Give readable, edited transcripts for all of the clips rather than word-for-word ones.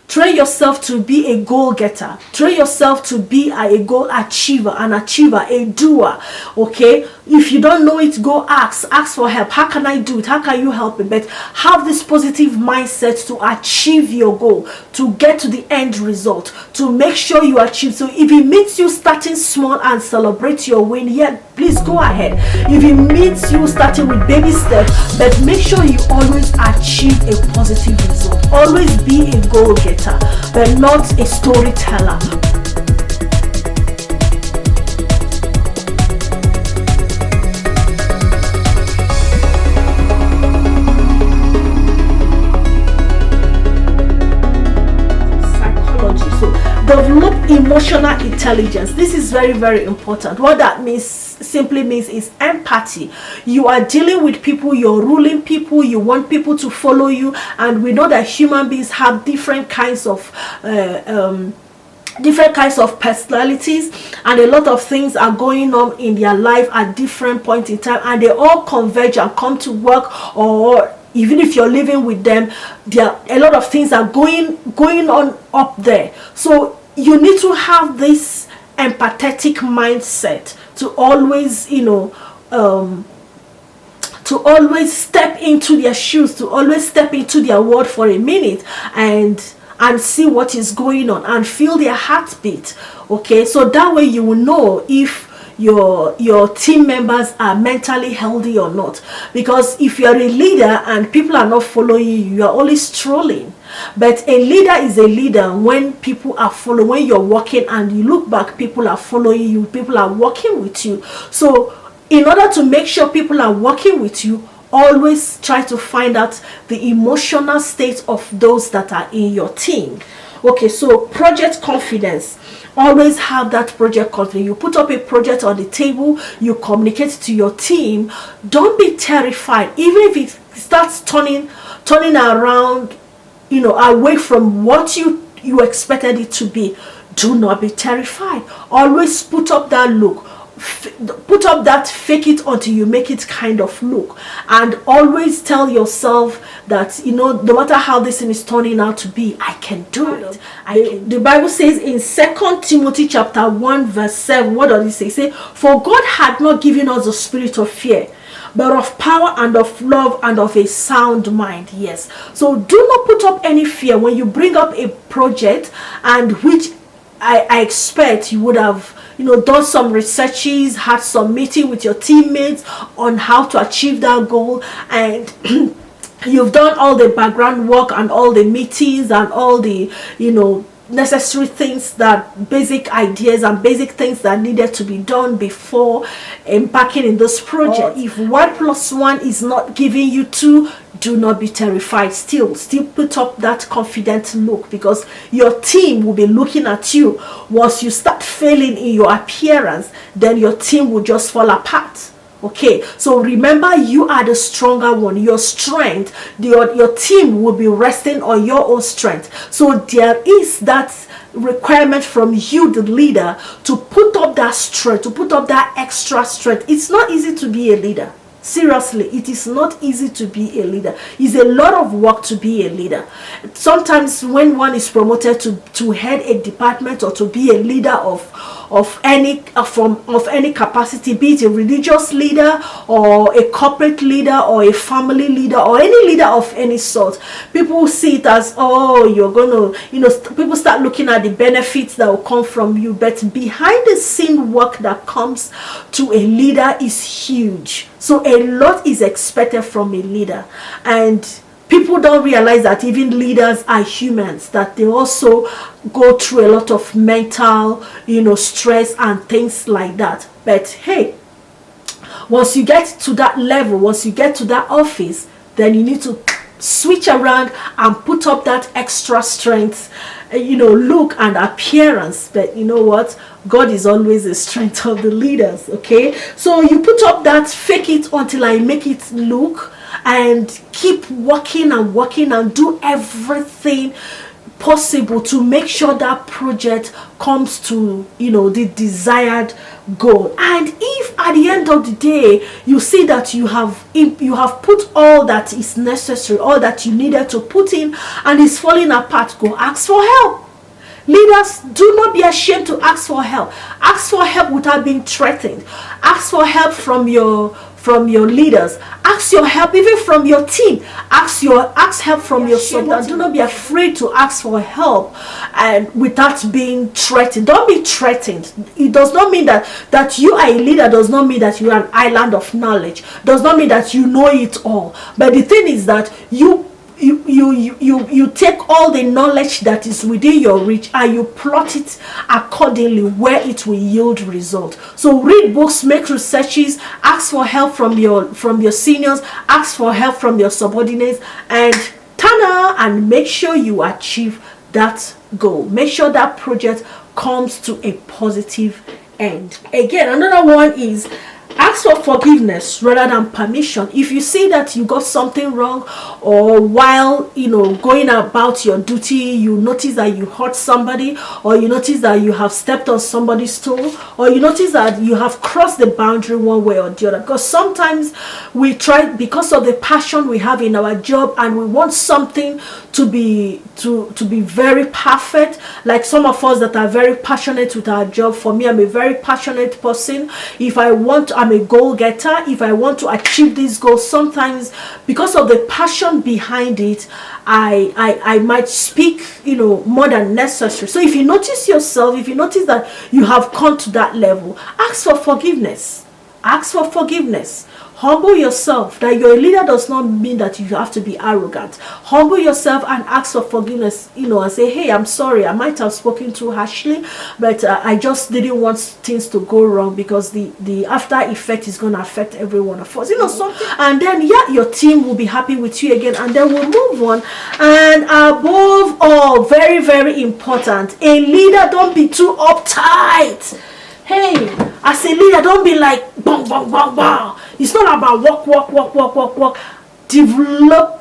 Train yourself to be a goal getter. Train yourself to be a goal achiever, a doer. Okay? If you don't know it, go ask for help. How can I do it? How can you help me? But have this positive mindset to achieve your goal, to get to the end result, to make sure you achieve. So if it means you starting small and celebrate your win, yeah, please go ahead. If it means you starting with baby steps, but make sure you always achieve a positive result. Always be a goal getter, but not a storyteller. Psychology. So develop emotional intelligence. This is very, very important. What that simply means is empathy. You are dealing with people, you're ruling people, you want people to follow you, and we know that human beings have different kinds of personalities, and a lot of things are going on in their life at different points in time, and they all converge and come to work, or even if you're living with them, a lot of things are going on up there. So you need to have this empathetic mindset to always, to always step into their shoes, to always step into their world for a minute and see what is going on and feel their heartbeat. Okay, so that way you will know if your team members are mentally healthy or not. Because if you're a leader and people are not following you, you are only strolling. But a leader is a leader when people are following, when you're walking and you look back, people are following you, people are walking with you. So in order to make sure people are working with you, always try to find out the emotional state of those that are in your team. Okay, so project confidence. Always have that project confidence. You put up a project on the table, you communicate to your team. Don't be terrified. Even if it starts turning around, away from what you expected it to be, do not be terrified. Always put up that look. Put up that fake it until you make it kind of look, and always tell yourself that no matter how this thing is turning out to be, I can do it. The Bible says in 2 Timothy chapter 1 verse 7, what does it say? It says, for God had not given us the spirit of fear, but of power and of love and of a sound mind. Yes, so do not put up any fear when you bring up a project, and which I expect you would have done some researches, had some meeting with your teammates on how to achieve that goal, and you've done all the background work and all the meetings and all the necessary things, that basic ideas and basic things that needed to be done before embarking in this project. If 1 + 1 is not giving you 2, do not be terrified. Still put up that confident look, because your team will be looking at you. Once you start failing in your appearance, then your team will just fall apart. Okay, so remember, you are the stronger one. Your strength, your team will be resting on your own strength. So there is that requirement from you, the leader, to put up that strength, to put up that extra strength. It's not easy to be a leader. Seriously, it is not easy to be a leader. It's a lot of work to be a leader. Sometimes when one is promoted to head a department or to be a leader of any capacity, be it a religious leader or a corporate leader or a family leader or any leader of any sort, people see it as, oh, you're gonna, people start looking at the benefits that will come from you. But behind the scene work that comes to a leader is huge. So a lot is expected from a leader, and people don't realize that even leaders are humans, that they also go through a lot of mental, stress and things like that. But hey, once you get to that level, once you get to that office, then you need to switch around and put up that extra strength, look and appearance. But you know what? God is always the strength of the leaders. Okay, so you put up that fake it until I make it look, and keep working and do everything possible to make sure that project comes to, the desired goal. And if at the end of the day you see that you have put all that is necessary, all that you needed to put in, and it's falling apart, go ask for help. Leaders, do not be ashamed to ask for help. Ask for help without being threatened. Ask for help from your leaders. Ask your help even from your team. Ask help from your support. Do not be afraid to ask for help and without being threatened. Don't be threatened. It does not mean that you are a leader, does not mean that you are an island of knowledge. Does not mean that you know it all. But the thing is that you take all the knowledge that is within your reach and you plot it accordingly where it will yield result. So read books, make researches, ask for help from your seniors, ask for help from your subordinates, and and make sure you achieve that goal. Make sure that project comes to a positive end. Again, another one is ask for forgiveness rather than permission. If you see that you got something wrong, or while going about your duty, you notice that you hurt somebody, or you notice that you have stepped on somebody's toe, or you notice that you have crossed the boundary one way or the other. Because sometimes we try, because of the passion we have in our job, and we want something to be very perfect. Like some of us that are very passionate with our job. For me, I'm a very passionate person. I'm a goal getter. If I want to achieve this goal, sometimes because of the passion behind it, I might speak more than necessary. So if you notice yourself, if you notice that you have come to that level, ask for forgiveness. Ask for forgiveness. Humble yourself. That you're a leader does not mean that you have to be arrogant. Humble yourself and ask for forgiveness, and say, hey, I'm sorry, I might have spoken too harshly, but I just didn't want things to go wrong, because the after effect is going to affect every one of us. Something. And then, your team will be happy with you again, and then we'll move on. And above all, very, very important, a leader, don't be too uptight. Hey, as a leader, don't be like, bang, bang, bang, bang. It's not about walk. Develop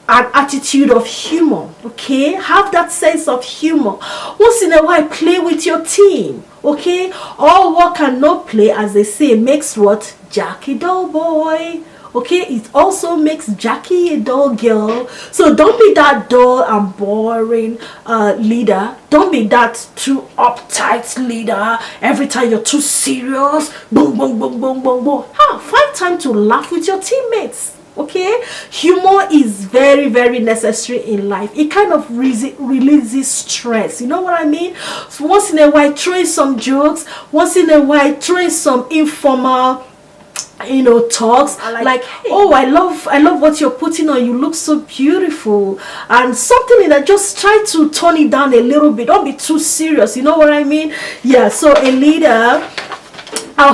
an attitude of humor, okay? Have that sense of humor. Once in a while, play with your team, okay? All work and no play, as they say, makes what? Jack a dull boy. Okay, it also makes Jackie a dull girl. So don't be that dull and boring leader. Don't be that too uptight leader. Every time you're too serious, boom, boom, boom, boom, boom, boom. Find time to laugh with your teammates. Okay, humor is very, very necessary in life. It kind of releases stress. You know what I mean? So once in a while, throw in some jokes. Once in a while, throw in some informal talks like hey, oh, I love what you're putting on, you look so beautiful, and something in that. Just try to tone it down a little bit. Don't be too serious. You know what I mean? So a leader,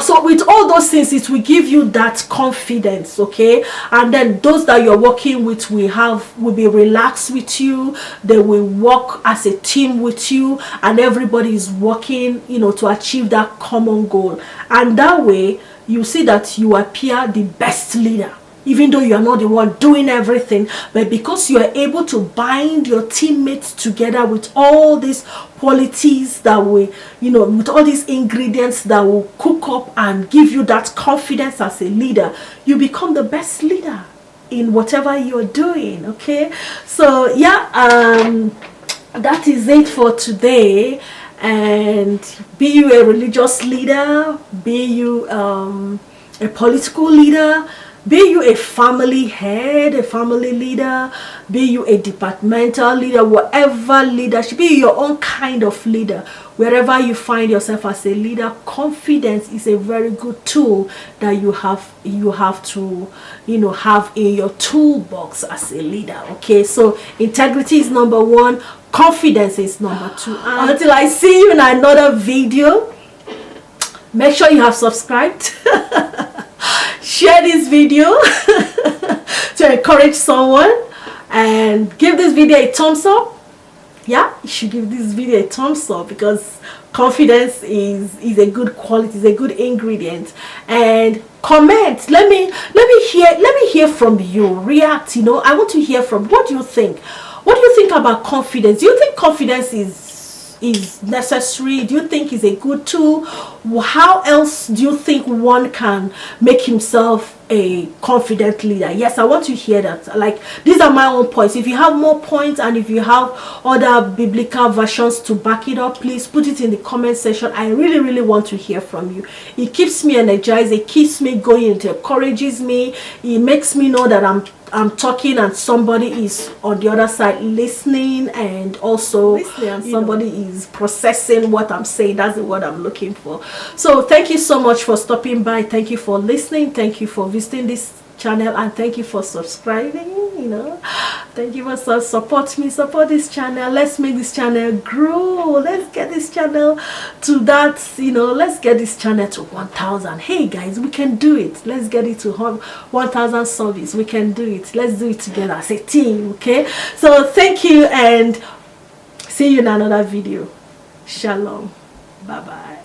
so with all those things, it will give you that confidence, okay? And then those that you're working with will be relaxed with you. They will work as a team with you, and everybody is working to achieve that common goal. And that way you see that you appear the best leader, even though you are not the one doing everything, but because you are able to bind your teammates together with all these qualities that will, with all these ingredients that will cook up and give you that confidence as a leader, you become the best leader in whatever you're doing, okay? So that is it for today. And be you a religious leader, be you a political leader, be you a family head, a family leader, be you a departmental leader, whatever leadership, be your own kind of leader. Wherever you find yourself as a leader, confidence is a very good tool that you have to have in your toolbox as a leader. Okay, so integrity is number one, confidence is number two. Until I see you in another video, make sure you have subscribed. Share this video to encourage someone, and give this video a thumbs up. You should give this video a thumbs up, because confidence is a good quality, is a good ingredient. And comment. Let me hear from you. React. I want to hear from. What do you think? What do you think about confidence? Do you think confidence is necessary? Do you think is a good tool? How else do you think one can make himself a confident leader? Yes, I want to hear that. Like, these are my own points. If you have more points and if you have other biblical versions to back it up, please put it in the comment section. I really want to hear from you. It keeps me energized, it keeps me going, it encourages me, it makes me know that I'm talking and somebody is on the other side listening, and also somebody is processing what I'm saying. That's what I'm looking for. So thank you so much for stopping by. Thank you for listening. Thank you for visiting this channel, and thank you for subscribing. Thank you for support this channel. Let's make this channel grow. Let's get this channel to that, let's get this channel to 1,000. Hey guys, we can do it. Let's get it to 1,000 subs. We can do it. Let's do it together as a team. Okay, so thank you, and see you in another video. Shalom. Bye bye.